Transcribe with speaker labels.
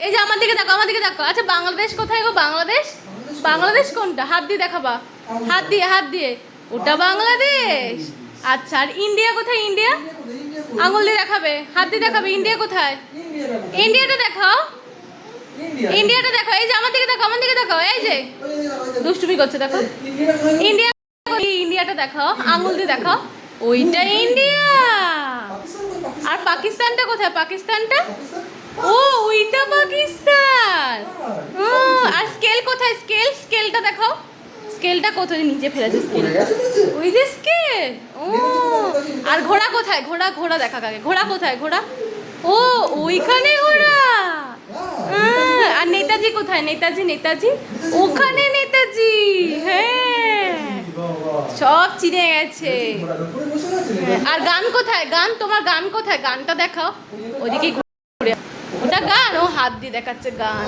Speaker 1: এই যে আমার দিকে দেখো, আমার দিকে দেখো। আচ্ছা বাংলাদেশ কোথায় গো? বাংলাদেশ, বাংলাদেশ কোনটা? হাত দিয়ে দেখাবা, হাত দিয়ে, হাত দিয়ে। ওটা বাংলাদেশ। আচ্ছা, আর ইন্ডিয়া কোথায়? ইন্ডিয়া আঙুল দিয়ে দেখাবে, হাত দিয়ে দেখাবে। ইন্ডিয়া কোথায়? ইন্ডিয়াটা দেখাও, ইন্ডিয়াটা দেখো। এই যে আমার দিকে দেখো, আমার দিকে দেখো। এই যে দুষ্টুমি করছে, দেখো। ইন্ডিয়া, ইন্ডিয়াটা দেখাও, আঙুল দিয়ে দেখাও। ওইটা ইন্ডিয়া। আর পাকিস্তানটা কোথায়? পাকিস্তানটা, ও ওইটা পাকিস্তান। আর স্কেল কোথায়? স্কেল, স্কেলটা দেখাও। স্কেলটা কোথায়? নিচে ফেলেছে স্কেল, ওই যে স্কেল। ও আর ঘোড়া কোথায়? ঘোড়া, ঘোড়া দেখা কাকে? ঘোড়া কোথায়? ঘোড়া, ও ওইখানে ঘোড়া। আর নেতাজি কোথায়? নেতাজি, নেতাজি ওখানে নেতাজি। হ্যাঁ, সব চিনে গেছে। আর গান কোথায়? গান, তোমার গান কোথায়? গানটা দেখাও। ওদিকে ঘুরে, ওটা গান, ও হাত দিয়ে দেখাচ্ছে গান।